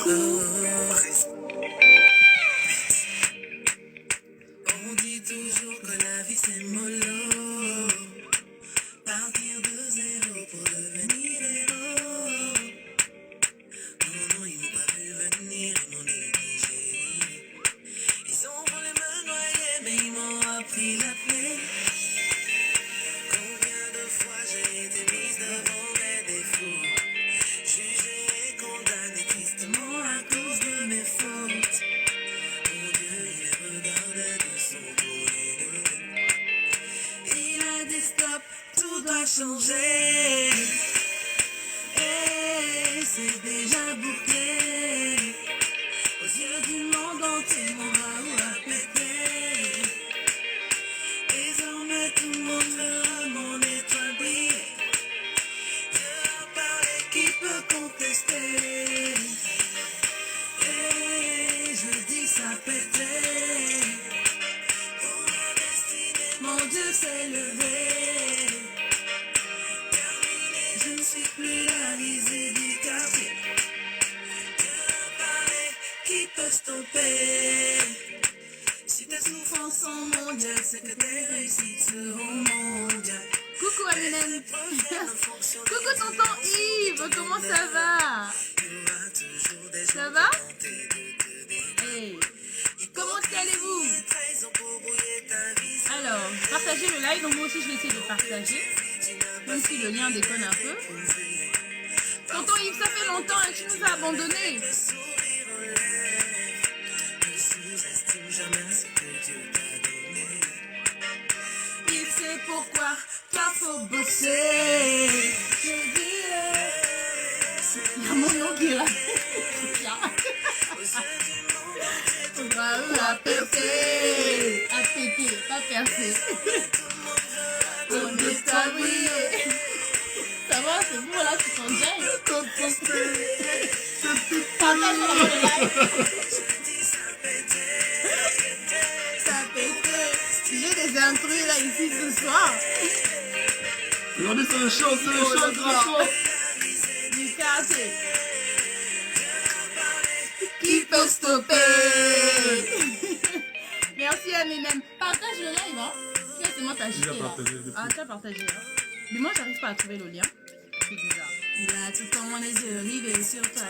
On dit toujours que la vie c'est mollo. Partir de zéro pour devenir héros. Non, ils m'ont pas vu venir, ils m'ont négligé. Ils ont voulu me noyer, mais ils m'ont appris la paix. Combien de fois j'ai été mise devant mes défauts, jugée et condamnée tristement à cause de mes fautes. Mon Dieu, il les regardait de son côté. Il a dit stop, tout doit changer. Et c'est déjà bouclé. Aux yeux du monde entier, mon Raoul a pété. Désormais tout le monde verra mon étoile briller. Dieu a parlé, qui peut contester? Et je dis ça pétait. Pour ma destinée, mon Dieu s'est levé. Terminé, je ne suis plus la risée du quartier. Dieu a parlé, qui peut stopper? Si tes souffrances sont mondiales, c'est que tes réussites seront mondiales. Coucou Aminem. Coucou tonton Yves, comment ça va? Ça va? Hey. Comment allez-vous? Alors, partagez le live, donc moi aussi je vais essayer de partager. Même si le lien déconne un peu. Tonton Yves, ça fait longtemps que tu nous as abandonnés. Il sait pourquoi toi faut bosser. Il y a mon nom qui est là. Raoul a pété. A pété, pas percé. Ton étoile brillait. Ça va, c'est bon là, tu t'en gênes. Partage dans le live. Ça pétait. J'ai des intrus là ici ce soir. Regardez, c'est le show, Du quartier. Qui peut stopper? Merci Aminem. Partage le live, hein. C'est moi t'as jeté là. partagé depuis. Ah, tu as partagé, hein. Mais moi, j'arrive pas à trouver le lien. C'est bizarre. Il a tout en les yeux rivés sur toi.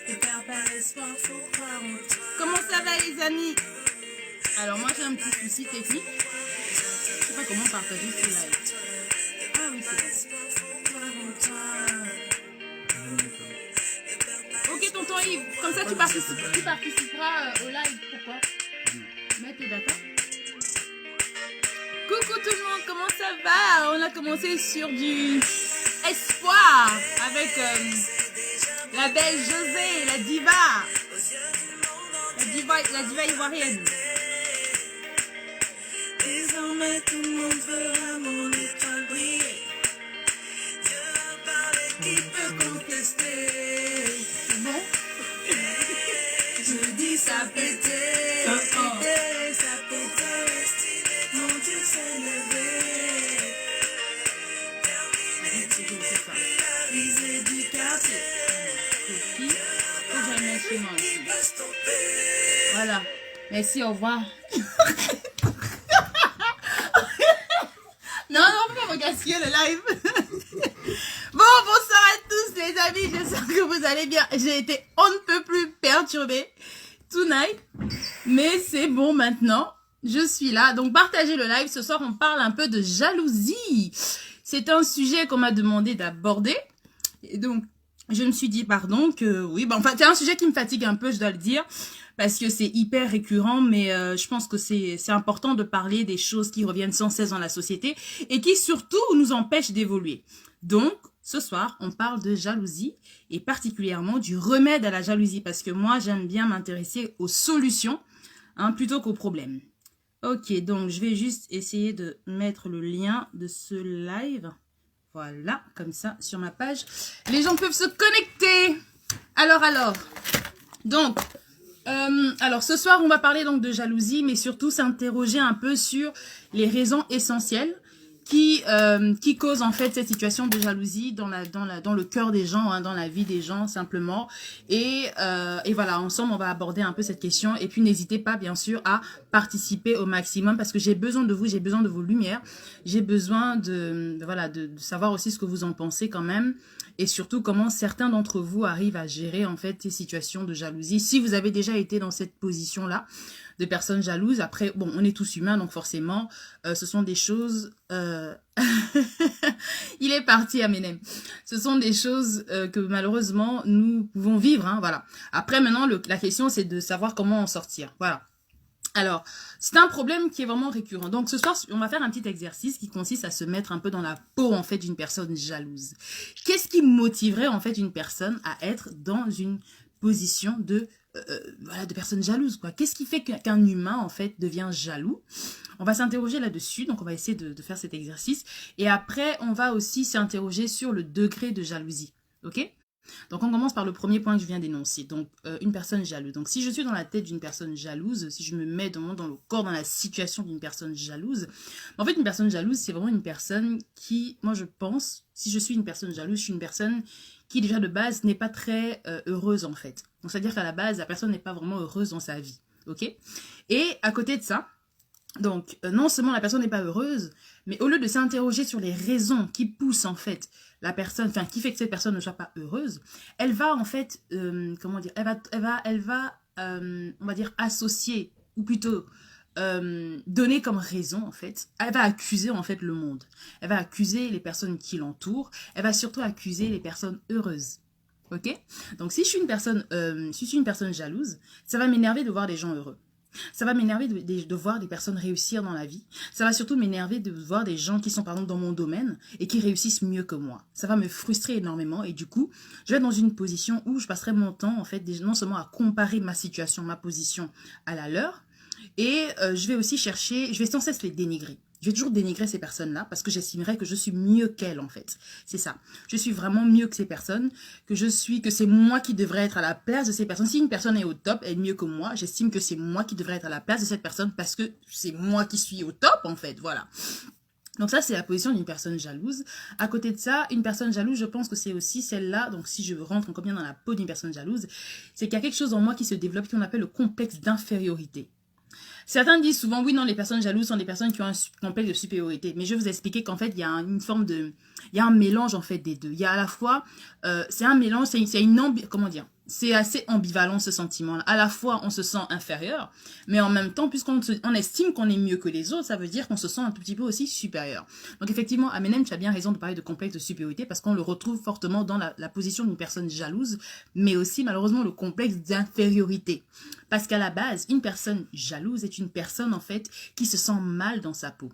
Ne perds pas l'espoir, faut croire en toi. Comment ça va les amis? Alors moi j'ai un petit souci technique. Je sais pas comment partager ce live. Ah oui c'est bon. Ok tonton Yves, comme ça tu participeras au live. Pourquoi? Mets tes datas. Coucou tout le monde, comment ça va? On a commencé sur du espoir avec la belle José, la diva ivoirienne. Désormais tout le monde verra mon étoile briller. Dieu a parlé, qui peut contester? C'est bon? Je dis ça pétait, ça pétait. Mon Dieu s'est levé. Terminé, tu ne sais pas. La risée du quartier. Qui faut jamais chez moi aussi. Qui peut stopper? Voilà. Merci, au revoir. Non, faut pas me gaspiller le live. Bon, bonsoir à tous les amis. J'espère que vous allez bien. J'ai été on ne peut plus perturbée tonight. Mais c'est bon maintenant. Je suis là. Donc, partagez le live. Ce soir, on parle un peu de jalousie. C'est un sujet qu'on m'a demandé d'aborder. Et donc, je me suis dit, pardon, que oui. Bon, enfin, c'est un sujet qui me fatigue un peu, je dois le dire. Parce que c'est hyper récurrent, mais je pense que c'est important de parler des choses qui reviennent sans cesse dans la société et qui surtout nous empêchent d'évoluer. Donc, ce soir, on parle de jalousie et particulièrement du remède à la jalousie parce que moi, j'aime bien m'intéresser aux solutions plutôt qu'aux problèmes. Ok, donc je vais juste essayer de mettre le lien de ce live. Voilà, comme ça, sur ma page. Les gens peuvent se connecter. Alors. Donc... alors ce soir on va parler donc de jalousie mais surtout s'interroger un peu sur les raisons essentielles qui cause en fait cette situation de jalousie dans le cœur des gens, hein, dans la vie des gens simplement. Et voilà, ensemble on va aborder un peu cette question. Et puis n'hésitez pas bien sûr à participer au maximum parce que j'ai besoin de vous, j'ai besoin de vos lumières, j'ai besoin de savoir aussi ce que vous en pensez quand même. Et surtout, comment certains d'entre vous arrivent à gérer en fait ces situations de jalousie. Si vous avez déjà été dans cette position-là, de personnes jalouses, après, bon, on est tous humains, donc forcément, ce sont des choses... Il est parti, Amenem. Ce sont des choses que malheureusement, nous pouvons vivre, hein, voilà. Après, maintenant, la question, c'est de savoir comment en sortir, voilà. Alors, c'est un problème qui est vraiment récurrent. Donc, ce soir, on va faire un petit exercice qui consiste à se mettre un peu dans la peau, en fait, d'une personne jalouse. Qu'est-ce qui motiverait, en fait, une personne à être dans une position de personne jalouse, quoi? Qu'est-ce qui fait qu'un humain, en fait, devient jaloux? On va s'interroger là-dessus. Donc, on va essayer de faire cet exercice. Et après, on va aussi s'interroger sur le degré de jalousie. OK? Donc, on commence par le premier point que je viens d'énoncer. Donc, une personne jalouse. Donc, si je suis dans la tête d'une personne jalouse, si je me mets dans le corps, dans la situation d'une personne jalouse, en fait, une personne jalouse, c'est vraiment une personne qui, moi, je pense, si je suis une personne jalouse, je suis une personne qui, déjà, de base, n'est pas très heureuse, en fait. Donc, c'est-à-dire qu'à la base, la personne n'est pas vraiment heureuse dans sa vie. OK? Et à côté de ça, donc, non seulement la personne n'est pas heureuse, mais au lieu de s'interroger sur les raisons qui poussent, en fait, la personne, enfin, qui fait que cette personne ne soit pas heureuse, elle va, en fait, comment dire, elle va on va dire, associer, ou plutôt, donner comme raison, en fait, elle va accuser, en fait, le monde. Elle va accuser les personnes qui l'entourent, elle va surtout accuser les personnes heureuses. Ok? Donc, si je suis une personne jalouse, ça va m'énerver de voir des gens heureux. Ça va m'énerver de voir des personnes réussir dans la vie. Ça va surtout m'énerver de voir des gens qui sont par exemple dans mon domaine et qui réussissent mieux que moi. Ça va me frustrer énormément et du coup, je vais être dans une position où je passerai mon temps en fait non seulement à comparer ma situation, ma position à la leur et je vais aussi chercher, je vais sans cesse les dénigrer. Je vais toujours dénigrer ces personnes-là parce que j'estimerais que je suis mieux qu'elles, en fait. C'est ça. Je suis vraiment mieux que ces personnes, que c'est moi qui devrais être à la place de ces personnes. Si une personne est au top, elle est mieux que moi, j'estime que c'est moi qui devrais être à la place de cette personne parce que c'est moi qui suis au top, en fait. Voilà. Donc ça, c'est la position d'une personne jalouse. À côté de ça, une personne jalouse, je pense que c'est aussi celle-là, donc si je rentre encore bien dans la peau d'une personne jalouse, c'est qu'il y a quelque chose en moi qui se développe qu'on appelle le complexe d'infériorité. Certains disent souvent, oui, non, les personnes jalouses sont des personnes qui ont un complexe de supériorité. Mais je vais vous expliquer qu'en fait, il y a une forme de... Il y a un mélange, en fait, des deux. Il y a à la fois... c'est un mélange, comment dire? C'est assez ambivalent, ce sentiment-là. À la fois, on se sent inférieur, mais en même temps, puisqu'on estime qu'on est mieux que les autres, ça veut dire qu'on se sent un tout petit peu aussi supérieur. Donc, effectivement, Amenem, tu as bien raison de parler de complexe de supériorité parce qu'on le retrouve fortement dans la position d'une personne jalouse, mais aussi, malheureusement, le complexe d'infériorité. Parce qu'à la base, une personne jalouse est une personne, en fait, qui se sent mal dans sa peau.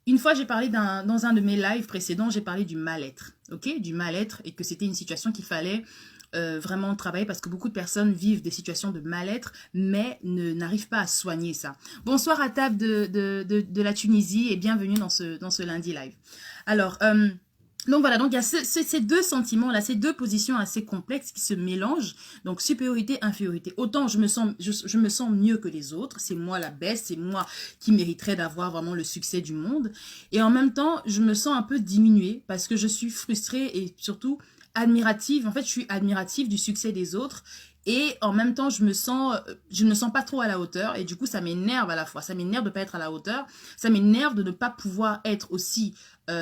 Une fois, j'ai parlé dans un de mes lives précédents, j'ai parlé du mal-être, ok? Du mal-être et que c'était une situation qu'il fallait vraiment travailler parce que beaucoup de personnes vivent des situations de mal-être mais n'arrivent pas à soigner ça. Bonsoir à Tab de la Tunisie et bienvenue dans ce lundi live. Alors, donc voilà, donc il y a ces deux sentiments-là, ces deux positions assez complexes qui se mélangent, donc supériorité, infériorité. Autant je me sens mieux que les autres, c'est moi la best, c'est moi qui mériterais d'avoir vraiment le succès du monde. Et en même temps, je me sens un peu diminuée parce que je suis frustrée et surtout admirative. En fait, je suis admirative du succès des autres. Et en même temps, je ne me sens pas trop à la hauteur. Et du coup, ça m'énerve à la fois. Ça m'énerve de ne pas être à la hauteur. Ça m'énerve de ne pas pouvoir être aussi, j'ai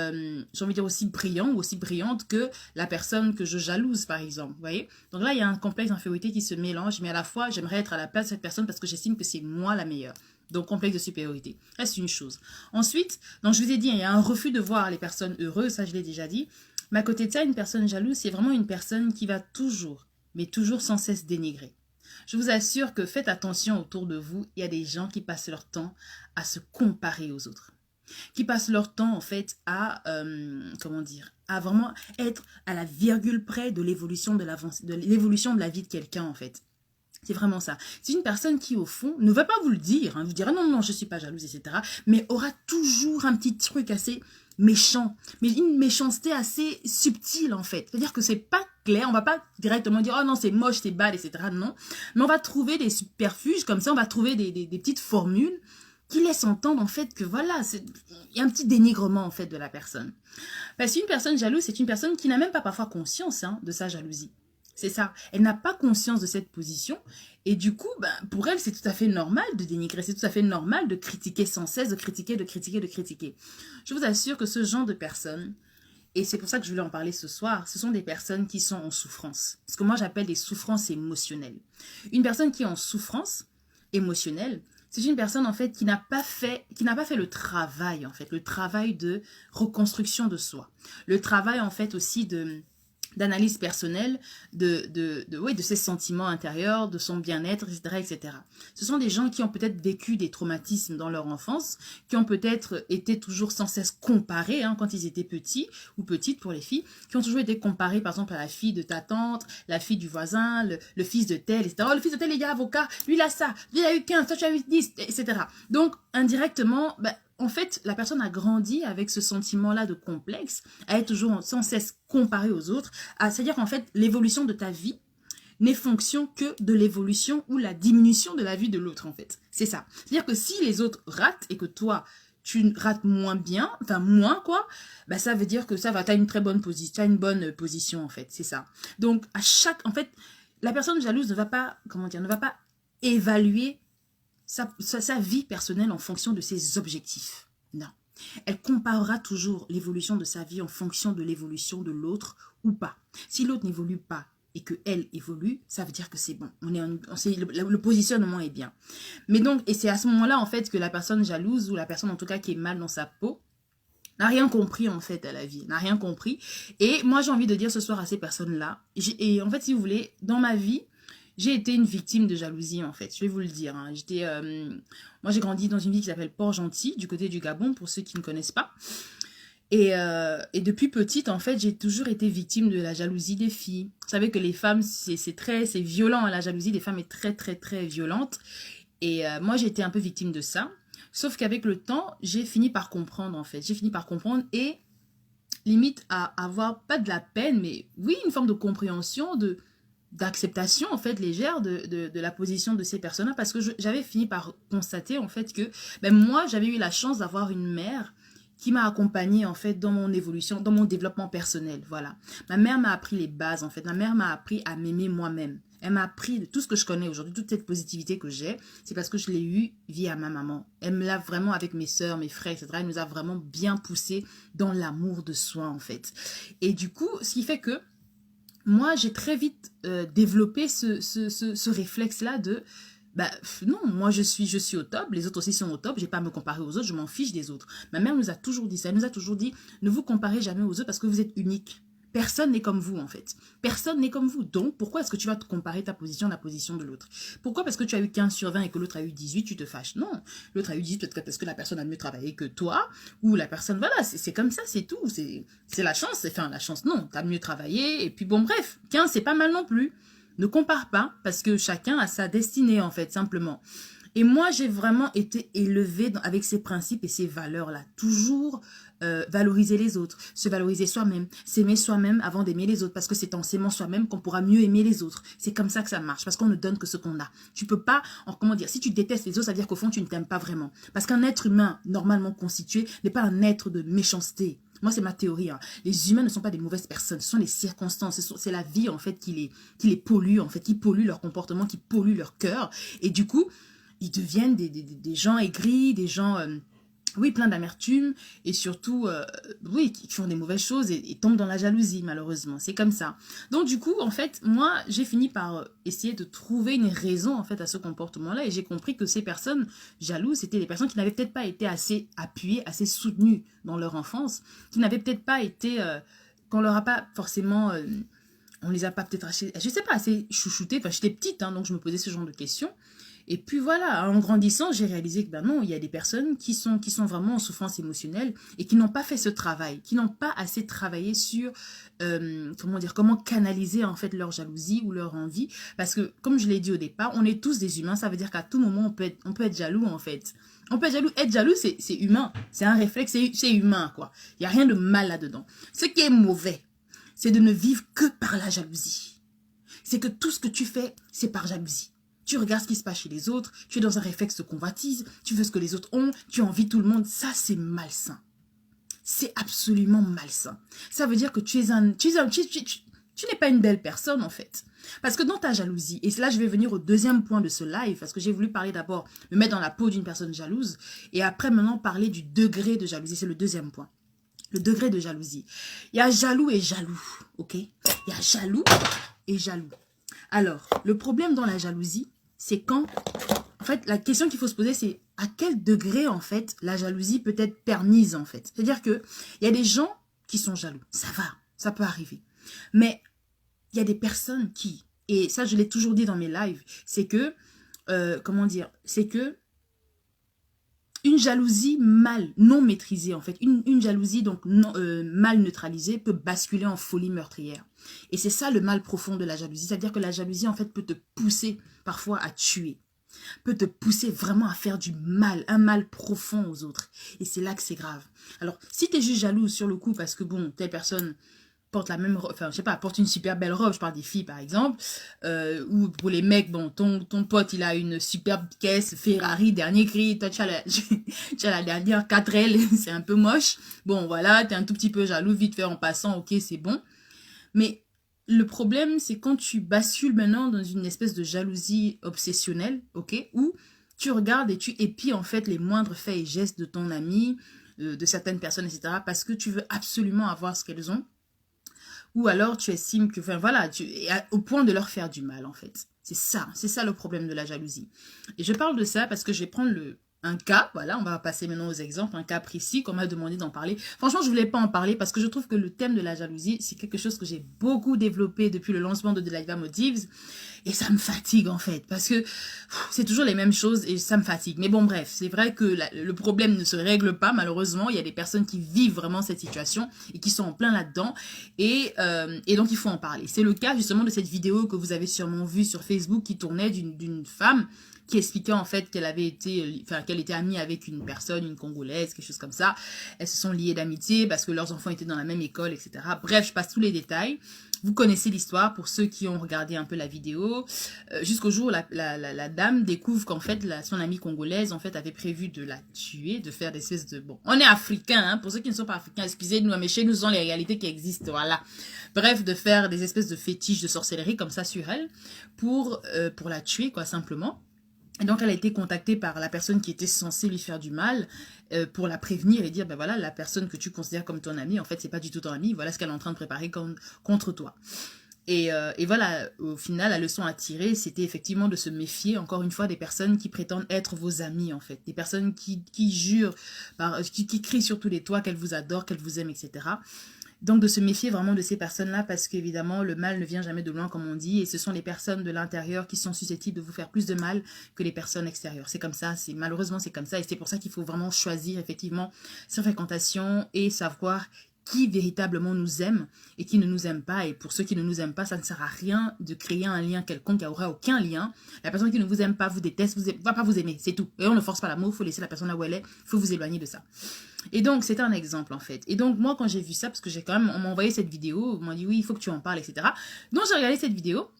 envie de dire aussi brillant ou aussi brillante que la personne que je jalouse, par exemple. Vous voyez? Donc là, il y a un complexe d'infériorité qui se mélange. Mais à la fois, j'aimerais être à la place de cette personne parce que j'estime que c'est moi la meilleure. Donc, complexe de supériorité. Ça, c'est une chose. Ensuite, donc je vous ai dit, il y a un refus de voir les personnes heureuses. Ça, je l'ai déjà dit. Mais à côté de ça, une personne jalouse, c'est vraiment une personne qui va toujours, mais toujours sans cesse dénigrer. Je vous assure que faites attention autour de vous, il y a des gens qui passent leur temps à se comparer aux autres. Qui passent leur temps, en fait, à, comment dire, à vraiment être à la virgule près de l'évolution de la vie de quelqu'un, en fait. C'est vraiment ça. C'est une personne qui, au fond, ne va pas vous le dire, hein, vous dira non, non, je ne suis pas jalouse, etc. Mais aura toujours un petit truc assez méchant, mais une méchanceté assez subtile, en fait. C'est-à-dire que c'est pas clair, on va pas directement dire, oh non, c'est moche, c'est bad, etc. Non, mais on va trouver des subterfuges, comme ça, on va trouver des petites formules qui laisse entendre en fait que voilà, il y a un petit dénigrement en fait de la personne. Parce qu'une personne jalouse, c'est une personne qui n'a même pas parfois conscience de sa jalousie. C'est ça. Elle n'a pas conscience de cette position. Et du coup, pour elle, c'est tout à fait normal de dénigrer. C'est tout à fait normal de critiquer sans cesse, de critiquer. Je vous assure que ce genre de personnes, et c'est pour ça que je voulais en parler ce soir, ce sont des personnes qui sont en souffrance. Ce que moi j'appelle des souffrances émotionnelles. Une personne qui est en souffrance émotionnelle, c'est une personne en fait qui n'a pas fait le travail en fait, le travail de reconstruction de soi, le travail en fait aussi d'analyse personnelle, de ses sentiments intérieurs, de son bien-être, etc., etc. Ce sont des gens qui ont peut-être vécu des traumatismes dans leur enfance, qui ont peut-être été toujours sans cesse comparés quand ils étaient petits ou petites pour les filles, qui ont toujours été comparés par exemple à la fille de ta tante, la fille du voisin, le fils de tel, etc. Oh, le fils de tel, il est avocat, lui il a ça, lui il a eu 15, toi tu as eu 10, etc. Donc indirectement, en fait, la personne a grandi avec ce sentiment-là de complexe, à être toujours sans cesse comparée aux autres. C'est-à-dire qu'en fait, l'évolution de ta vie n'est fonction que de l'évolution ou la diminution de la vie de l'autre, en fait. C'est ça. C'est-à-dire que si les autres ratent et que toi, tu rates moins bien, enfin moins quoi, ça veut dire que ça va, tu as une très bonne position, tu as une bonne position, en fait. C'est ça. Donc, en fait, la personne jalouse ne va pas, ne va pas évaluer sa vie personnelle en fonction de ses objectifs. Non. Elle comparera toujours l'évolution de sa vie en fonction de l'évolution de l'autre ou pas. Si l'autre n'évolue pas et qu'elle évolue, ça veut dire que c'est bon. Le positionnement est bien. Mais donc, et c'est à ce moment-là, en fait, que la personne jalouse ou la personne, en tout cas, qui est mal dans sa peau, n'a rien compris, en fait, à la vie. N'a rien compris. Et moi, j'ai envie de dire ce soir à ces personnes-là, et en fait, si vous voulez, dans ma vie, j'ai été une victime de jalousie, en fait. Je vais vous le dire. Moi, j'ai grandi dans une ville qui s'appelle Port-Gentil, du côté du Gabon, pour ceux qui ne connaissent pas. Et depuis petite, en fait, j'ai toujours été victime de la jalousie des filles. Vous savez que les femmes, c'est violent. La jalousie des femmes est très, très, très violente. Et moi, j'ai été un peu victime de ça. Sauf qu'avec le temps, j'ai fini par comprendre, en fait. J'ai fini par comprendre et limite à avoir, pas de la peine, mais oui, une forme de compréhension, d'acceptation en fait légère de la position de ces personnes-là, parce que j'avais fini par constater en fait que moi j'avais eu la chance d'avoir une mère qui m'a accompagnée en fait dans mon évolution, dans mon développement personnel. Voilà, ma mère m'a appris les bases en fait, ma mère m'a appris à m'aimer moi-même. Elle m'a appris de tout ce que je connais aujourd'hui, toute cette positivité que j'ai, c'est parce que je l'ai eu via ma maman. Elle me l'a vraiment, avec mes sœurs, mes frères, etc. Elle nous a vraiment bien poussé dans l'amour de soi en fait. Et du coup, ce qui fait que moi, j'ai très vite développé ce réflexe-là de non, moi je suis au top, les autres aussi sont au top, j'ai pas à me comparer aux autres, je m'en fiche des autres. Ma mère nous a toujours dit ça, elle nous a toujours dit, ne vous comparez jamais aux autres parce que vous êtes unique. Personne n'est comme vous en fait. Personne n'est comme vous. Donc, pourquoi est-ce que tu vas te comparer ta position à la position de l'autre? Pourquoi parce que tu as eu 15 sur 20 et que l'autre a eu 18, tu te fâches? Non. L'autre a eu 18 peut-être parce que la personne a mieux travaillé que toi, ou la personne, voilà, c'est comme ça, c'est tout. C'est la chance, enfin la chance, non, tu as mieux travaillé, et puis bon, bref, 15 c'est pas mal non plus. Ne compare pas, parce que chacun a sa destinée en fait, simplement. Et moi, j'ai vraiment été élevée avec ces principes et ces valeurs-là. Toujours valoriser les autres, se valoriser soi-même, s'aimer soi-même avant d'aimer les autres. Parce que c'est en s'aimant soi-même qu'on pourra mieux aimer les autres. C'est comme ça que ça marche, parce qu'on ne donne que ce qu'on a. Tu peux pas, comment dire, si tu détestes les autres, ça veut dire qu'au fond, tu ne t'aimes pas vraiment. Parce qu'un être humain normalement constitué n'est pas un être de méchanceté. Moi, c'est ma théorie. Les humains ne sont pas des mauvaises personnes. Ce sont les circonstances. C'est la vie, en fait, qui les pollue, en fait, qui pollue leur comportement, qui pollue leur cœur. Et du coup, ils deviennent des gens aigris, des gens, oui, pleins d'amertume, et surtout, oui, qui font des mauvaises choses et tombent dans la jalousie, malheureusement. C'est comme ça. Donc, du coup, en fait, moi, j'ai fini par essayer de trouver une raison, en fait, à ce comportement-là, et j'ai compris que ces personnes jalouses, c'était des personnes qui n'avaient peut-être pas été assez appuyées, assez soutenues dans leur enfance, qui n'avaient peut-être pas été, qu'on leur a pas forcément... on les a pas peut-être, je sais pas, assez chouchoutées. Enfin, j'étais petite, donc je me posais ce genre de questions. Et puis voilà, en grandissant, j'ai réalisé que non, il y a des personnes qui sont vraiment en souffrance émotionnelle et qui n'ont pas fait ce travail, qui n'ont pas assez travaillé sur, comment canaliser en fait leur jalousie ou leur envie. Parce que, comme je l'ai dit au départ, on est tous des humains, ça veut dire qu'à tout moment, on peut être jaloux en fait. On peut être jaloux, c'est humain, c'est un réflexe, c'est humain quoi. Il n'y a rien de mal là-dedans. Ce qui est mauvais, c'est de ne vivre que par la jalousie. C'est que tout ce que tu fais, c'est par jalousie. tu regardes ce qui se passe chez les autres, tu es dans un réflexe de convoitise, tu veux ce que les autres ont, tu envies tout le monde. Ça, c'est malsain. C'est absolument malsain. Ça veut dire que tu n'es pas une belle personne, en fait. Parce que dans ta jalousie, et là, je vais venir au deuxième point de ce live, parce que j'ai voulu parler d'abord, me mettre dans la peau d'une personne jalouse, et après, maintenant, parler du degré de jalousie. C'est le deuxième point. Le degré de jalousie. Il y a jaloux et jaloux, ok? Il y a jaloux et jaloux. Alors, le problème dans la jalousie, c'est quand... En fait, la question qu'il faut se poser, c'est à quel degré, en fait, la jalousie peut être permise, en fait. C'est-à-dire qu'il y a des gens qui sont jaloux. Ça va, ça peut arriver. Mais il y a des personnes qui... Et ça, je l'ai toujours dit dans mes lives, c'est que... comment dire? C'est que une jalousie non maîtrisée, en fait, une jalousie donc mal neutralisée peut basculer en folie meurtrière. Et c'est ça le mal profond de la jalousie. C'est-à-dire que la jalousie, en fait, peut te pousser parfois à tuer, peut te pousser vraiment à faire du mal, un mal profond aux autres. Et c'est là que c'est grave. Alors, si tu es juste jaloux sur le coup parce que, bon, telle personne... porte la même, enfin je sais pas, porte une super belle robe, je parle des filles par exemple, ou pour les mecs, bon, ton pote il a une superbe caisse Ferrari, dernier cri, toi tu as la dernière 4L, c'est un peu moche, bon voilà, t'es un tout petit peu jaloux, vite fait en passant, ok c'est bon, mais le problème c'est quand tu bascules maintenant dans une espèce de jalousie obsessionnelle, ok, où tu regardes et tu épies en fait les moindres faits et gestes de ton ami, de certaines personnes, etc., parce que tu veux absolument avoir ce qu'elles ont. Ou alors tu estimes que, enfin voilà, au point de leur faire du mal en fait. C'est ça le problème de la jalousie. Et je parle de ça parce que je vais prendre un cas, voilà, on va passer maintenant aux exemples, un cas précis qu'on m'a demandé d'en parler. Franchement, je voulais pas en parler parce que je trouve que le thème de la jalousie, c'est quelque chose que j'ai beaucoup développé depuis le lancement de Delilah Motives. Et ça me fatigue en fait, parce que c'est toujours les mêmes choses et ça me fatigue. Mais bon bref, c'est vrai que le problème ne se règle pas malheureusement. Il y a des personnes qui vivent vraiment cette situation et qui sont en plein là-dedans. Et donc il faut en parler. C'est le cas justement de cette vidéo que vous avez sûrement vue sur Facebook qui tournait d'une femme qui expliquait en fait qu'elle était amie avec une personne, une Congolaise, quelque chose comme ça. Elles se sont liées d'amitié parce que leurs enfants étaient dans la même école, etc. Bref, je passe tous les détails. Vous connaissez l'histoire pour ceux qui ont regardé un peu la vidéo. Jusqu'au jour où la dame découvre qu'en fait, son amie congolaise en fait avait prévu de la tuer, de faire des espèces de... Bon, on est africains, hein, pour ceux qui ne sont pas africains, excusez-nous, mais chez nous, ce sont les réalités qui existent, voilà. Bref, de faire des espèces de fétiches de sorcellerie comme ça sur elle pour la tuer, quoi, simplement. Et donc, elle a été contactée par la personne qui était censée lui faire du mal pour la prévenir et dire, ben voilà, la personne que tu considères comme ton amie, en fait, c'est pas du tout ton amie. Voilà ce qu'elle est en train de préparer contre toi. Et voilà, au final, la leçon à tirer, c'était effectivement de se méfier, encore une fois, des personnes qui prétendent être vos amis, en fait. Des personnes qui jurent, qui crient sur tous les toits qu'elles vous adorent, qu'elles vous aiment, etc. Donc, de se méfier vraiment de ces personnes-là parce qu'évidemment, le mal ne vient jamais de loin, comme on dit. Et ce sont les personnes de l'intérieur qui sont susceptibles de vous faire plus de mal que les personnes extérieures. C'est comme ça, malheureusement, c'est comme ça. Et c'est pour ça qu'il faut vraiment choisir, effectivement, sa fréquentation et savoir qui véritablement nous aime et qui ne nous aime pas. Et pour ceux qui ne nous aiment pas, ça ne sert à rien de créer un lien quelconque, il n'y aura aucun lien. La personne qui ne vous aime pas, vous déteste, va pas vous aimer, c'est tout. Et on ne force pas l'amour, il faut laisser la personne là où elle est, il faut vous éloigner de ça. Et donc, c'était un exemple en fait. Et donc, moi, quand j'ai vu ça, parce que on m'a envoyé cette vidéo, on m'a dit oui, il faut que tu en parles, etc. Donc, j'ai regardé cette vidéo.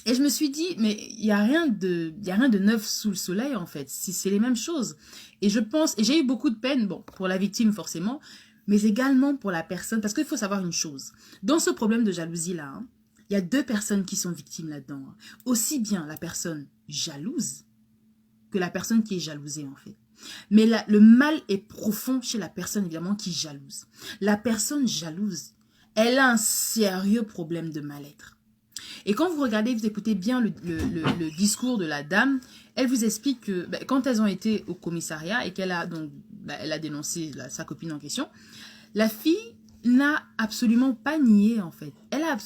Et je me suis dit, mais il n'y a rien de neuf sous le soleil en fait. C'est les mêmes choses. Et je pense, et j'ai eu beaucoup de peine, bon, pour la victime forcément, mais également pour la personne, parce qu'il faut savoir une chose. Dans ce problème de jalousie-là, hein, il y a deux personnes qui sont victimes là-dedans. Hein. Aussi bien la personne jalouse que la personne qui est jalousée, en fait. Mais le mal est profond chez la personne, évidemment, qui jalouse. La personne jalouse, elle a un sérieux problème de mal-être. Et quand vous regardez, vous écoutez bien le discours de la dame, elle vous explique que quand elles ont été au commissariat et qu'elle a donc elle a dénoncé sa copine en question, la fille n'a absolument pas nié en fait. Elle a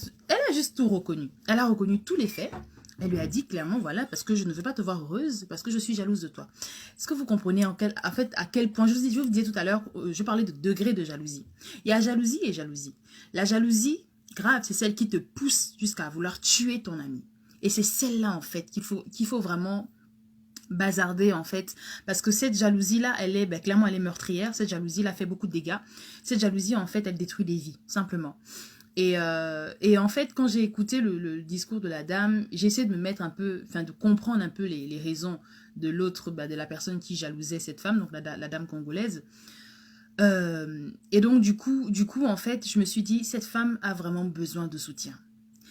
juste tout reconnu. Elle a reconnu tous les faits. Elle lui a dit clairement, voilà, parce que je ne veux pas te voir heureuse, parce que je suis jalouse de toi. Est-ce que vous comprenez en fait à quel point, je vous disais tout à l'heure, je parlais de degré de jalousie. Il y a jalousie et jalousie. La jalousie grave, c'est celle qui te pousse jusqu'à vouloir tuer ton ami. Et c'est celle-là en fait qu'il faut vraiment bazarder en fait, parce que cette jalousie-là, clairement elle est meurtrière, cette jalousie-là fait beaucoup de dégâts. Cette jalousie en fait, elle détruit des vies, simplement. Et en fait, quand j'ai écouté le discours de la dame, j'ai essayé de me mettre un peu, enfin de comprendre un peu les raisons de l'autre, de la personne qui jalousait cette femme, donc la dame congolaise. Et donc du coup, en fait, je me suis dit, cette femme a vraiment besoin de soutien.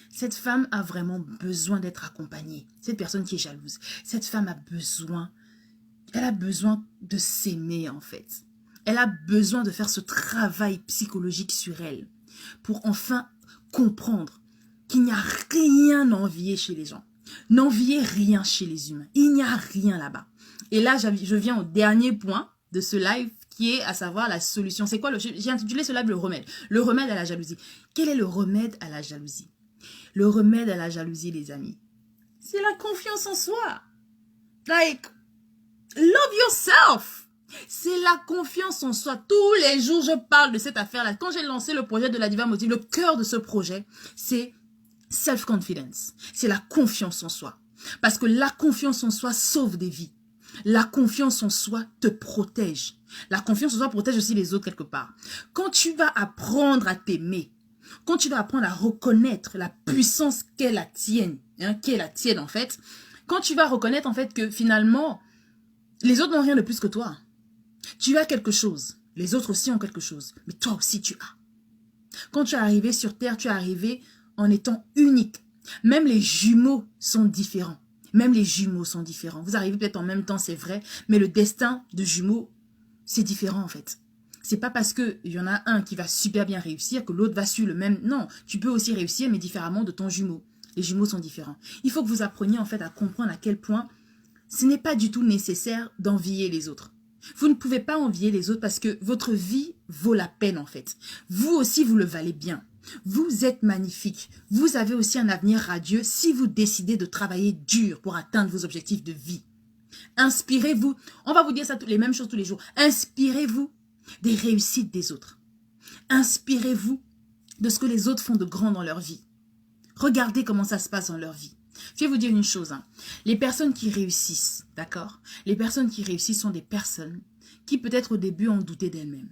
Cette femme a vraiment besoin d'être accompagnée. Cette personne qui est jalouse, cette femme elle a besoin de s'aimer en fait. Elle a besoin de faire ce travail psychologique sur elle pour enfin comprendre qu'il n'y a rien à envier chez les gens. N'enviez rien chez les humains. Il n'y a rien là-bas. Et là, je viens au dernier point de ce live qui est à savoir la solution. C'est quoi j'ai intitulé ce live le remède. Le remède à la jalousie. Quel est le remède à la jalousie? Le remède à la jalousie, les amis, c'est la confiance en soi. Like, love yourself. C'est la confiance en soi. Tous les jours, je parle de cette affaire-là. Quand j'ai lancé le projet de la Diva Motive, le cœur de ce projet, c'est self-confidence. C'est la confiance en soi. Parce que la confiance en soi sauve des vies. La confiance en soi te protège. La confiance en soi protège aussi les autres quelque part. Quand tu vas apprendre à t'aimer, quand tu vas apprendre à reconnaître la puissance qu'est la tienne, en fait, quand tu vas reconnaître en fait que finalement, les autres n'ont rien de plus que toi. Tu as quelque chose. Les autres aussi ont quelque chose. Mais toi aussi, tu as. Quand tu es arrivé sur Terre, tu es arrivé en étant unique. Même les jumeaux sont différents. Même les jumeaux sont différents. Vous arrivez peut-être en même temps, c'est vrai. Mais le destin de jumeaux, c'est différent en fait. C'est pas parce qu'il y en a un qui va super bien réussir que l'autre va suivre le même. Non, tu peux aussi réussir, mais différemment de ton jumeau. Les jumeaux sont différents. Il faut que vous appreniez en fait à comprendre à quel point ce n'est pas du tout nécessaire d'envier les autres. Vous ne pouvez pas envier les autres parce que votre vie vaut la peine en fait. Vous aussi, vous le valez bien. Vous êtes magnifique. Vous avez aussi un avenir radieux si vous décidez de travailler dur pour atteindre vos objectifs de vie. Inspirez-vous. On va vous dire ça les mêmes choses tous les jours. Inspirez-vous des réussites des autres. Inspirez-vous de ce que les autres font de grand dans leur vie. Regardez comment ça se passe dans leur vie. Je vais vous dire une chose. Les personnes qui réussissent, d'accord? Les personnes qui réussissent sont des personnes qui peut-être au début ont douté d'elles-mêmes,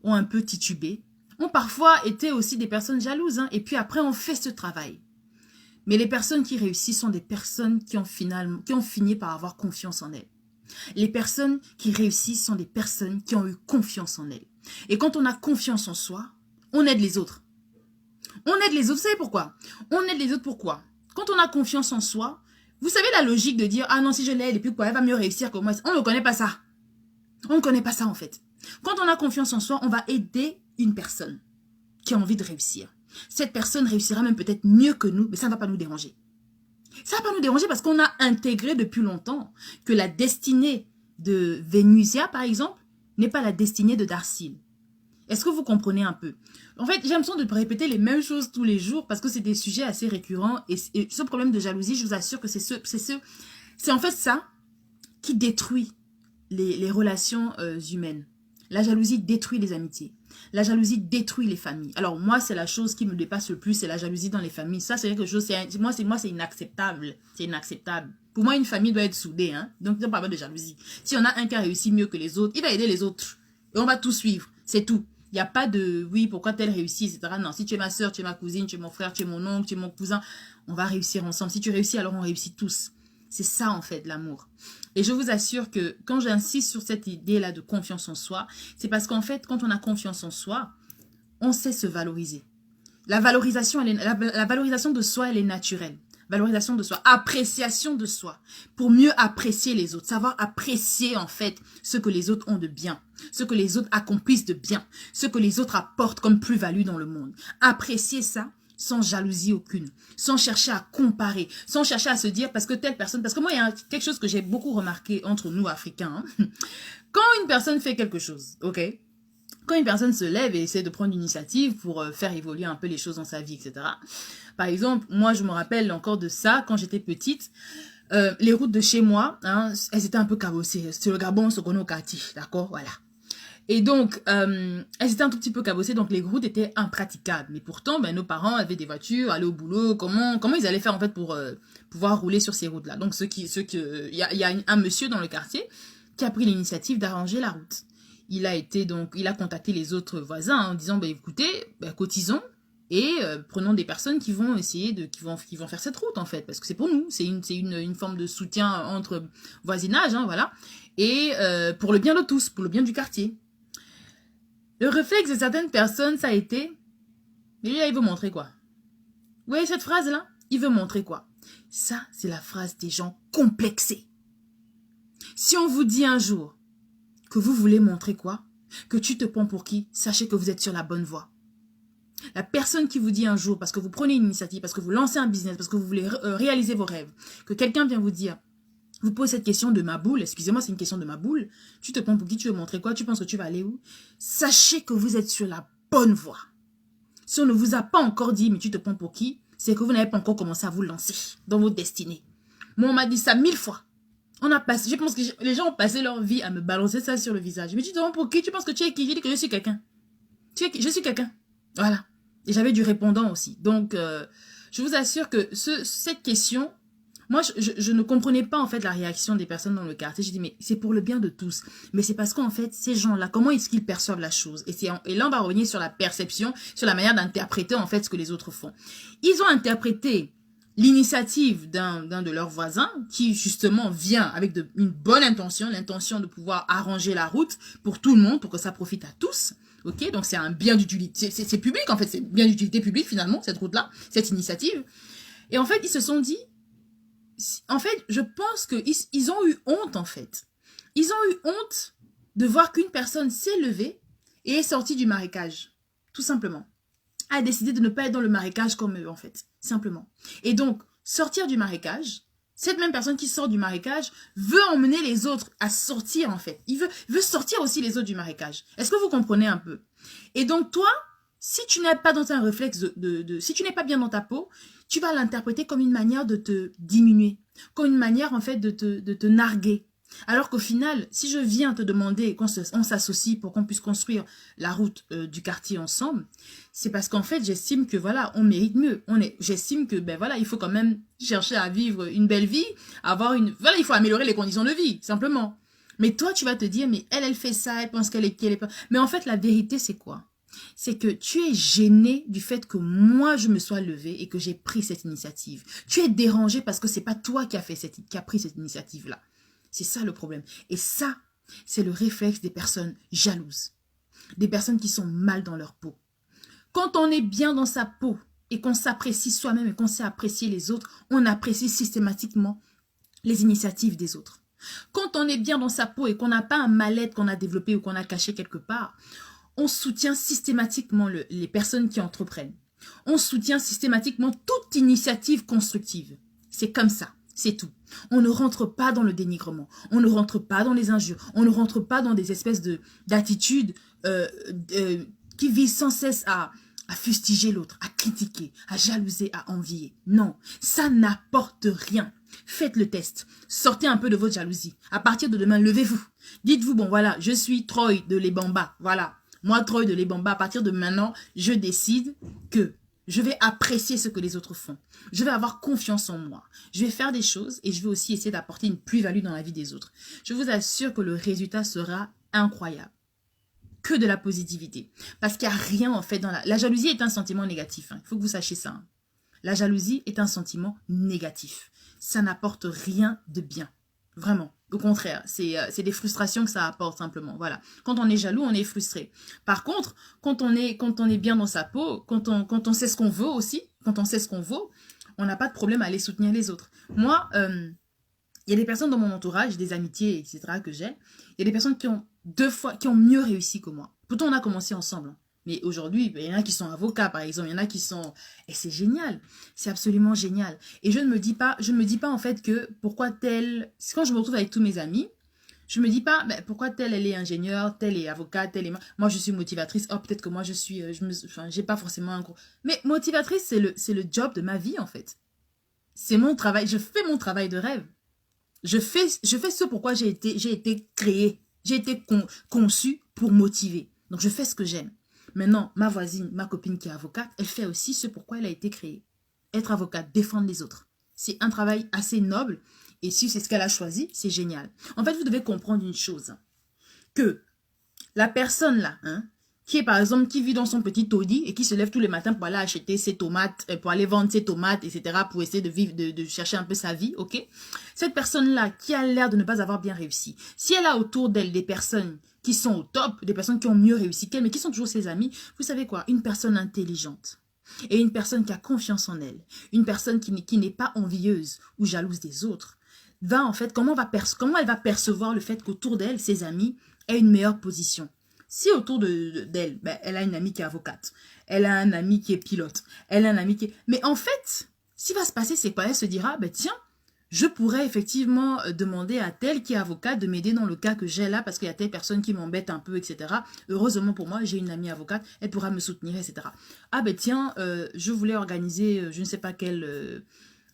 ont un peu titubé, ont parfois été aussi des personnes jalouses, et puis après on fait ce travail. Mais les personnes qui réussissent sont des personnes qui ont fini par avoir confiance en elles. Les personnes qui réussissent sont des personnes qui ont eu confiance en elles. Et quand on a confiance en soi, on aide les autres. On aide les autres, vous savez pourquoi? On aide les autres pourquoi? Quand on a confiance en soi, vous savez la logique de dire « Ah non, si je l'aide, et puis quoi, elle va mieux réussir que moi. » On ne connaît pas ça. On ne connaît pas ça en fait. Quand on a confiance en soi, on va aider une personne qui a envie de réussir. Cette personne réussira même peut-être mieux que nous, mais ça ne va pas nous déranger. Ça ne va pas nous déranger parce qu'on a intégré depuis longtemps que la destinée de Vénusia, par exemple, n'est pas la destinée de Darcille. Est-ce que vous comprenez un peu? En fait, j'ai l'impression de répéter les mêmes choses tous les jours parce que c'est des sujets assez récurrents. Et ce problème de jalousie, je vous assure que c'est en fait ça qui détruit les relations humaines. La jalousie détruit les amitiés. La jalousie détruit les familles. Alors moi, c'est la chose qui me dépasse le plus, c'est la jalousie dans les familles. Ça, c'est quelque chose, moi, c'est inacceptable. C'est inacceptable. Pour moi, une famille doit être soudée. Donc, on parle de jalousie. Si on a un qui a réussi mieux que les autres, il va aider les autres. Et on va tout suivre. C'est tout. Il n'y a pas de, oui, pourquoi tel réussit, etc. Non, si tu es ma soeur, tu es ma cousine, tu es mon frère, tu es mon oncle, tu es mon cousin, on va réussir ensemble. Si tu réussis, alors on réussit tous. C'est ça, en fait, l'amour. Et je vous assure que quand j'insiste sur cette idée-là de confiance en soi, c'est parce qu'en fait, quand on a confiance en soi, on sait se valoriser. La valorisation de soi, elle est naturelle. Valorisation de soi, appréciation de soi, pour mieux apprécier les autres, savoir apprécier en fait ce que les autres ont de bien, ce que les autres accomplissent de bien, ce que les autres apportent comme plus-value dans le monde. Apprécier ça sans jalousie aucune, sans chercher à comparer, sans chercher à se dire parce que telle personne, parce que moi il y a quelque chose que j'ai beaucoup remarqué entre nous Africains, quand une personne fait quelque chose, ok, quand une personne se lève et essaie de prendre l'initiative pour faire évoluer un peu les choses dans sa vie, etc. Par exemple, moi, je me rappelle encore de ça quand j'étais petite. Les routes de chez moi, elles étaient un peu cabossées. Sur le Gabon, on se connaît au quartier, d'accord, voilà. Et donc, elles étaient un tout petit peu cabossées, donc les routes étaient impraticables. Mais pourtant, nos parents avaient des voitures, allaient au boulot. Comment ils allaient faire en fait pour pouvoir rouler sur ces routes-là? Donc, il y a un monsieur dans le quartier qui a pris l'initiative d'arranger la route. Il a contacté les autres voisins en disant, écoutez, cotisons, Et prenons des personnes qui vont essayer qui vont faire cette route, en fait, parce que c'est pour nous, c'est une forme de soutien entre voisinage, hein, voilà, et pour le bien de tous, pour le bien du quartier. Le réflexe de certaines personnes, ça a été, mais là, il veut montrer quoi? Vous voyez cette phrase-là? Il veut montrer quoi? Ça, c'est la phrase des gens complexés. Si on vous dit un jour que vous voulez montrer quoi? Que tu te prends pour qui? Sachez que vous êtes sur la bonne voie. La personne qui vous dit un jour, parce que vous prenez une initiative, parce que vous lancez un business, parce que vous voulez réaliser vos rêves, que quelqu'un vient vous dire, vous pose cette question de ma boule, excusez-moi, c'est une question de ma boule, tu te prends pour qui? Tu veux montrer quoi? Tu penses que tu vas aller où? Sachez que vous êtes sur la bonne voie. Si on ne vous a pas encore dit, mais tu te prends pour qui? C'est que vous n'avez pas encore commencé à vous lancer dans votre destinée. Moi, on m'a dit ça 1000 fois. Je pense que les gens ont passé leur vie à me balancer ça sur le visage. Mais tu te prends pour qui? Tu penses que tu es qui? J'ai dit que je suis quelqu'un. Je suis quelqu'un. Voilà. Et j'avais du répondant aussi. Donc, je vous assure que cette question, moi, je ne comprenais pas en fait la réaction des personnes dans le quartier. J'ai dit, mais c'est pour le bien de tous. Mais c'est parce qu'en fait, ces gens-là, comment est-ce qu'ils perçoivent la chose? Et là, on va revenir sur la perception, sur la manière d'interpréter en fait ce que les autres font. Ils ont interprété l'initiative d'un de leurs voisins qui justement vient avec une bonne intention, l'intention de pouvoir arranger la route pour tout le monde, pour que ça profite à tous. Ok, donc c'est un bien d'utilité, c'est public en fait, c'est bien d'utilité publique finalement, cette route-là, cette initiative. Et en fait, ils se sont dit, en fait, je pense qu'ils ont eu honte en fait. Ils ont eu honte de voir qu'une personne s'est levée et est sortie du marécage, tout simplement. A décidé de ne pas être dans le marécage comme eux en fait, simplement. Et donc, sortir du marécage, cette même personne qui sort du marécage veut emmener les autres à sortir en fait. Il veut sortir aussi les autres du marécage. Est-ce que vous comprenez un peu? Et donc toi, si tu n'es pas dans un réflexe si tu n'es pas bien dans ta peau, tu vas l'interpréter comme une manière de te diminuer, comme une manière en fait de te narguer. Alors qu'au final, si je viens te demander qu'on s'associe pour qu'on puisse construire la route du quartier ensemble, c'est parce qu'en fait, j'estime que voilà, on mérite mieux. J'estime que ben voilà, il faut quand même chercher à vivre une belle vie, voilà, il faut améliorer les conditions de vie, simplement. Mais toi, tu vas te dire, mais elle fait ça, elle pense qu'elle est pas. Mais en fait, la vérité, c'est quoi? C'est que tu es gêné du fait que moi, je me sois levée et que j'ai pris cette initiative. Tu es dérangé parce que c'est pas toi qui a pris cette initiative-là. C'est ça le problème. Et ça, c'est le réflexe des personnes jalouses. Des personnes qui sont mal dans leur peau. Quand on est bien dans sa peau et qu'on s'apprécie soi-même et qu'on sait apprécier les autres, on apprécie systématiquement les initiatives des autres. Quand on est bien dans sa peau et qu'on n'a pas un mal-être qu'on a développé ou qu'on a caché quelque part, on soutient systématiquement les personnes qui entreprennent. On soutient systématiquement toute initiative constructive. C'est comme ça. C'est tout. On ne rentre pas dans le dénigrement. On ne rentre pas dans les injures. On ne rentre pas dans des espèces d'attitudes qui visent sans cesse à fustiger l'autre, à critiquer, à jalouser, à envier. Non, ça n'apporte rien. Faites le test. Sortez un peu de votre jalousie. À partir de demain, levez-vous. Dites-vous, bon voilà, je suis Troy de l'Ebamba. Voilà. Moi, Troy de l'Ebamba, à partir de maintenant, je décide que je vais apprécier ce que les autres font. Je vais avoir confiance en moi. Je vais faire des choses et je vais aussi essayer d'apporter une plus-value dans la vie des autres. Je vous assure que le résultat sera incroyable. Que de la positivité. Parce qu'il n'y a rien en fait dans la jalousie est un sentiment négatif. Hein. Il faut que vous sachiez ça. Hein. La jalousie est un sentiment négatif. Ça n'apporte rien de bien. Vraiment. Au contraire, c'est des frustrations que ça apporte simplement. Voilà. Quand on est jaloux, on est frustré. Par contre, quand on est bien dans sa peau, quand on sait ce qu'on veut aussi, quand on sait ce qu'on vaut, on n'a pas de problème à aller soutenir les autres. Moi, il y a des personnes dans mon entourage, des amitiés, etc. que j'ai. Il y a des personnes qui ont mieux réussi que moi. Pourtant, on a commencé ensemble. Hein. Mais aujourd'hui, il y en a qui sont avocats, par exemple. Il y en a qui sont... Et c'est génial. C'est absolument génial. Et je ne me dis pas en fait que pourquoi tel... Quand je me retrouve avec tous mes amis, je me dis pas ben, pourquoi telle elle est ingénieure, telle est avocate, telle est... Moi, je suis motivatrice. Oh, peut-être que moi, je suis... j'ai pas forcément un gros... Mais motivatrice, c'est le job de ma vie, en fait. C'est mon travail. Je fais mon travail de rêve. Je fais ce pourquoi j'ai été créée. J'ai été conçue pour motiver. Donc, je fais ce que j'aime. Maintenant, ma voisine, ma copine qui est avocate, elle fait aussi ce pourquoi elle a été créée. Être avocate, défendre les autres. C'est un travail assez noble. Et si c'est ce qu'elle a choisi, c'est génial. En fait, vous devez comprendre une chose. Que la personne là, hein, qui est par exemple, qui vit dans son petit taudis et qui se lève tous les matins pour aller acheter ses tomates, pour aller vendre ses tomates, etc., pour essayer de vivre, de chercher un peu sa vie, ok? Cette personne-là, qui a l'air de ne pas avoir bien réussi, si elle a autour d'elle des personnes qui sont au top, des personnes qui ont mieux réussi qu'elle, mais qui sont toujours ses amis, vous savez quoi? Une personne intelligente et une personne qui a confiance en elle, une personne qui n'est pas envieuse ou jalouse des autres, va en fait, comment elle va percevoir le fait qu'autour d'elle, ses amis, aient une meilleure position? Si autour d'elle, ben, elle a une amie qui est avocate, elle a un ami qui est pilote, elle a un ami qui est... Mais en fait, ce qui va se passer, c'est quoi? Elle se dira, ben tiens, je pourrais effectivement demander à telle qui est avocate de m'aider dans le cas que j'ai là, parce qu'il y a telle personne qui m'embête un peu, etc. Heureusement pour moi, j'ai une amie avocate, elle pourra me soutenir, etc. Ah ben tiens, je voulais organiser, je ne sais pas quelle...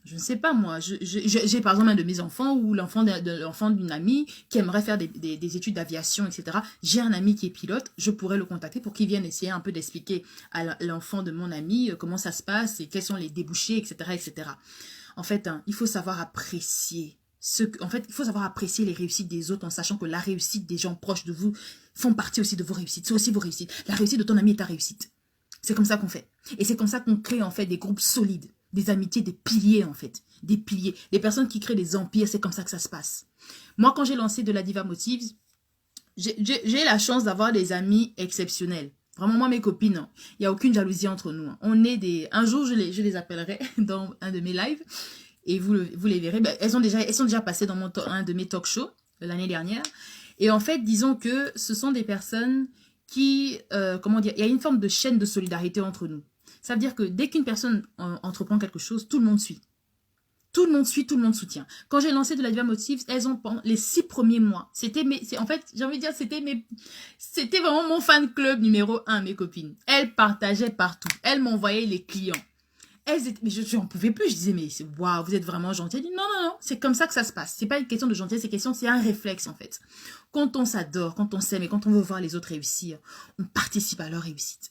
je ne sais pas moi, j'ai par exemple un de mes enfants ou l'enfant d'une amie qui aimerait faire des études d'aviation, etc. J'ai un ami qui est pilote, je pourrais le contacter pour qu'il vienne essayer un peu d'expliquer à l'enfant de mon ami comment ça se passe et quels sont les débouchés, etc. etc. En fait, hein, il faut savoir apprécier il faut savoir apprécier les réussites des autres en sachant que la réussite des gens proches de vous font partie aussi de vos réussites. C'est aussi vos réussites. La réussite de ton ami est ta réussite. C'est comme ça qu'on fait. Et c'est comme ça qu'on crée en fait des groupes solides. Des amitiés, des piliers en fait, des piliers, des personnes qui créent des empires, c'est comme ça que ça se passe. Moi, quand j'ai lancé de la Diva Motives, j'ai la chance d'avoir des amis exceptionnels. Vraiment, moi, mes copines, il n'y a aucune jalousie entre nous. On est des... Un jour, je les appellerai dans un de mes lives et vous les verrez. Ben, elles sont déjà passées dans un de mes talk shows l'année dernière. Et en fait, disons que ce sont des personnes qui... comment dire, il y a une forme de chaîne de solidarité entre nous. Ça veut dire que dès qu'une personne entreprend quelque chose, tout le monde suit. Tout le monde suit, tout le monde soutient. Quand j'ai lancé de la Diva Motives, elles ont les 6 premiers mois. En fait, j'ai envie de dire, c'était vraiment mon fan club numéro 1, mes copines. Elles partageaient partout. Elles m'envoyaient les clients. Mais je n'en pouvais plus. Je disais, mais waouh, vous êtes vraiment gentille. Elle dit, non, non, non, c'est comme ça que ça se passe. C'est pas une question de gentillesse, c'est un réflexe, en fait. Quand on s'adore, quand on s'aime et quand on veut voir les autres réussir, on participe à leur réussite.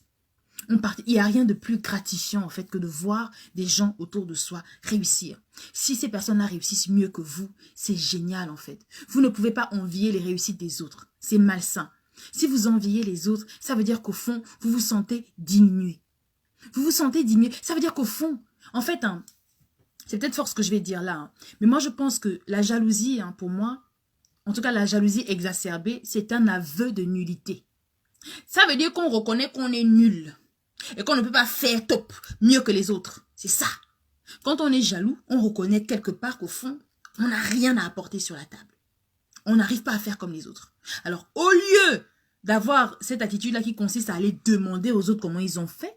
Il n'y a rien de plus gratifiant en fait que de voir des gens autour de soi réussir. Si ces personnes-là réussissent mieux que vous, c'est génial en fait. Vous ne pouvez pas envier les réussites des autres. C'est malsain. Si vous enviez les autres, ça veut dire qu'au fond, vous vous sentez diminué. Vous vous sentez diminué. Ça veut dire qu'au fond, en fait, hein, c'est peut-être fort ce que je vais dire là, hein, mais moi je pense que la jalousie, hein, pour moi, en tout cas la jalousie exacerbée, c'est un aveu de nullité. Ça veut dire qu'on reconnaît qu'on est nul. Et qu'on ne peut pas faire top, mieux que les autres. C'est ça. Quand on est jaloux, on reconnaît quelque part qu'au fond, on n'a rien à apporter sur la table. On n'arrive pas à faire comme les autres. Alors, au lieu d'avoir cette attitude-là qui consiste à aller demander aux autres comment ils ont fait,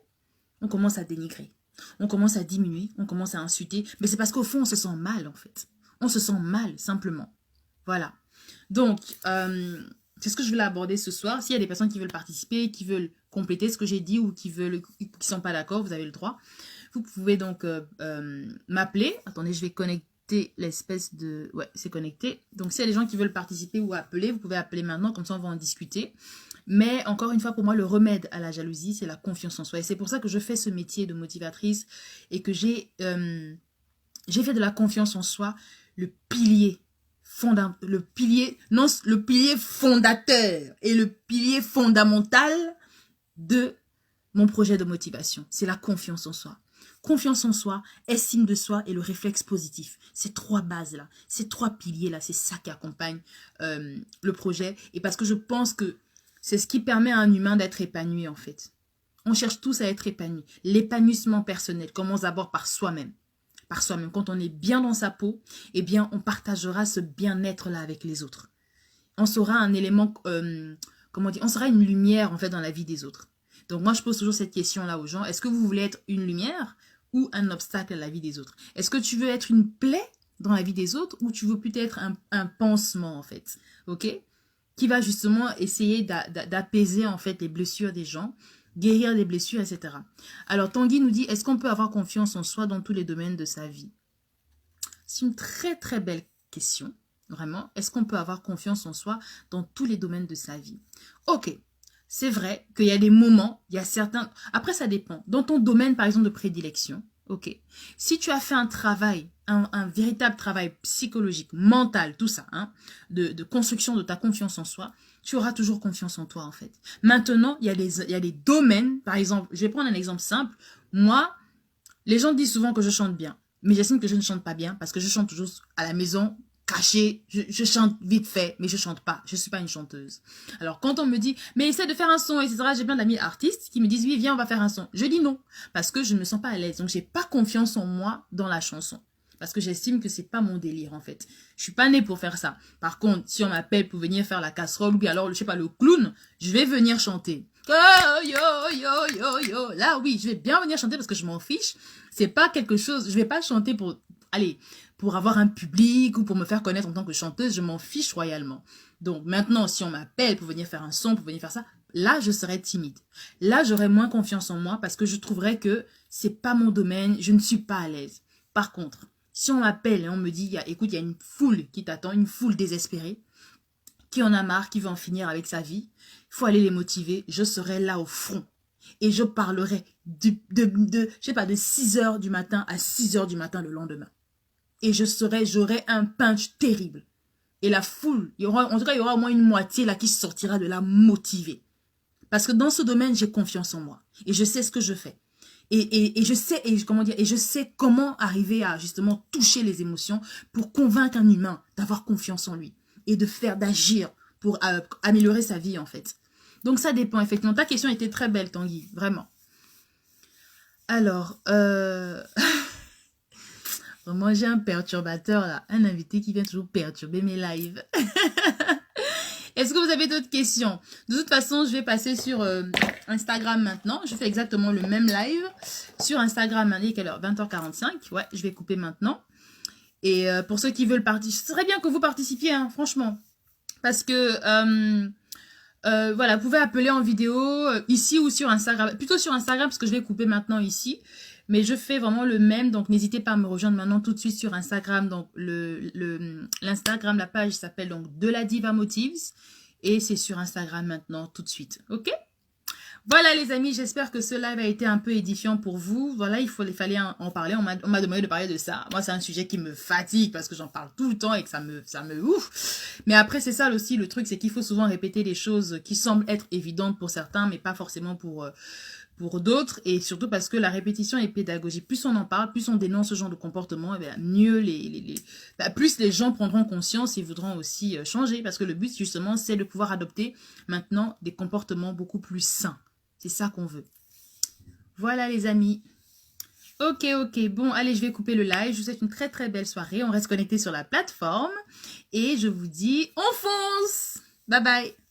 on commence à dénigrer. On commence à diminuer, on commence à insulter. Mais c'est parce qu'au fond, on se sent mal, en fait. On se sent mal, simplement. Voilà. Donc, c'est ce que je voulais aborder ce soir. S'il y a des personnes qui veulent participer, qui veulent compléter ce que j'ai dit ou qui sont pas d'accord, vous avez le droit. Vous pouvez donc m'appeler. Attendez, je vais connecter l'espèce de... Ouais, c'est connecté. Donc, s'il y a des gens qui veulent participer ou appeler, vous pouvez appeler maintenant, comme ça on va en discuter. Mais encore une fois, pour moi, le remède à la jalousie, c'est la confiance en soi. Et c'est pour ça que je fais ce métier de motivatrice et que j'ai fait de la confiance en soi le pilier fondateur et le pilier fondamental de mon projet de motivation. C'est la confiance en soi. Confiance en soi, estime de soi et le réflexe positif. Ces 3 bases-là, ces 3 piliers-là, c'est ça qui accompagne le projet. Et parce que je pense que c'est ce qui permet à un humain d'être épanoui en fait. On cherche tous à être épanoui. L'épanouissement personnel commence d'abord par soi-même. Par soi-même. Quand on est bien dans sa peau, eh bien, on partagera ce bien-être-là avec les autres. On sera un élément, comment dire, on sera une lumière, en fait, dans la vie des autres. Donc, moi, je pose toujours cette question-là aux gens. Est-ce que vous voulez être une lumière ou un obstacle à la vie des autres? Est-ce que tu veux être une plaie dans la vie des autres ou tu veux plutôt être un pansement, en fait? OK? Qui va justement essayer d'apaiser, en fait, les blessures des gens, guérir les blessures, etc. Alors, Tanguy nous dit, est-ce qu'on peut avoir confiance en soi dans tous les domaines de sa vie? C'est une très, très belle question. Vraiment. Est-ce qu'on peut avoir confiance en soi dans tous les domaines de sa vie? Ok. C'est vrai qu'il y a des moments, il y a certains... Après, ça dépend. Dans ton domaine, par exemple, de prédilection, ok. Si tu as fait un travail, un véritable travail psychologique, mental, tout ça, hein, de construction de ta confiance en soi, tu auras toujours confiance en toi, en fait. Maintenant, il y a des domaines, par exemple, je vais prendre un exemple simple. Moi, les gens disent souvent que je chante bien, mais j'estime que je ne chante pas bien parce que je chante toujours à la maison, cachée. Je chante vite fait, mais je chante pas. Je suis pas une chanteuse. Alors, quand on me dit, mais essaie de faire un son, etc., j'ai plein d'amis artistes qui me disent, oui, viens, on va faire un son. Je dis non, parce que je ne me sens pas à l'aise. Donc, j'ai pas confiance en moi dans la chanson. Parce que j'estime que c'est pas mon délire, en fait. Je suis pas née pour faire ça. Par contre, si on m'appelle pour venir faire la casserole, ou alors, je sais pas, le clown, je vais venir chanter. Oh, yo, yo, yo, yo. Là, oui, je vais bien venir chanter parce que je m'en fiche. C'est pas quelque chose, je vais pas chanter pour, allez, pour avoir un public ou pour me faire connaître en tant que chanteuse, je m'en fiche royalement. Donc, maintenant, si on m'appelle pour venir faire un son, pour venir faire ça, là, je serais timide. Là, j'aurais moins confiance en moi parce que je trouverais que c'est pas mon domaine, je ne suis pas à l'aise. Par contre, si on m'appelle et on me dit, écoute, il y a une foule qui t'attend, une foule désespérée, qui en a marre, qui veut en finir avec sa vie, il faut aller les motiver, je serai là au front. Et je parlerai je sais pas, de 6h du matin à 6h du matin le lendemain. Et j'aurai un punch terrible. Et la foule, en tout cas, il y aura au moins une moitié là qui sortira de là motivée. Parce que dans ce domaine, j'ai confiance en moi. Et je sais ce que je fais. Et je sais, et je sais comment arriver à justement toucher les émotions pour convaincre un humain d'avoir confiance en lui et d'agir pour améliorer sa vie en fait. Donc ça dépend effectivement. Ta question était très belle Tanguy, vraiment. Alors, vraiment j'ai un perturbateur là, un invité qui vient toujours perturber mes lives. Est-ce que vous avez d'autres questions? De toute façon, je vais passer sur Instagram maintenant. Je fais exactement le même live sur Instagram. Il est quelle heure? 20h45. Ouais, je vais couper maintenant. Et pour ceux qui veulent participer, ce serait bien que vous participiez, hein, franchement. Parce que, voilà, vous pouvez appeler en vidéo ici ou sur Instagram. Plutôt sur Instagram parce que je vais couper maintenant ici. Mais je fais vraiment le même, donc n'hésitez pas à me rejoindre maintenant tout de suite sur Instagram. Donc l'Instagram, la page s'appelle donc De la Diva Motives. Et c'est sur Instagram maintenant tout de suite, ok? Voilà les amis, j'espère que ce live a été un peu édifiant pour vous. Voilà, il fallait en parler, on m'a demandé de parler de ça. Moi c'est un sujet qui me fatigue parce que j'en parle tout le temps et que ça me ouf. Mais après c'est ça aussi, le truc c'est qu'il faut souvent répéter les choses qui semblent être évidentes pour certains mais pas forcément pour d'autres, et surtout parce que la répétition est pédagogique. Plus on en parle, plus on dénonce ce genre de comportement, et bien mieux plus les gens prendront conscience et voudront aussi changer, parce que le but justement c'est de pouvoir adopter maintenant des comportements beaucoup plus sains. C'est ça qu'on veut. Voilà les amis. Ok, bon, allez, je vais couper le live. Je vous souhaite une très très belle soirée. On reste connecté sur la plateforme et je vous dis on fonce. Bye bye.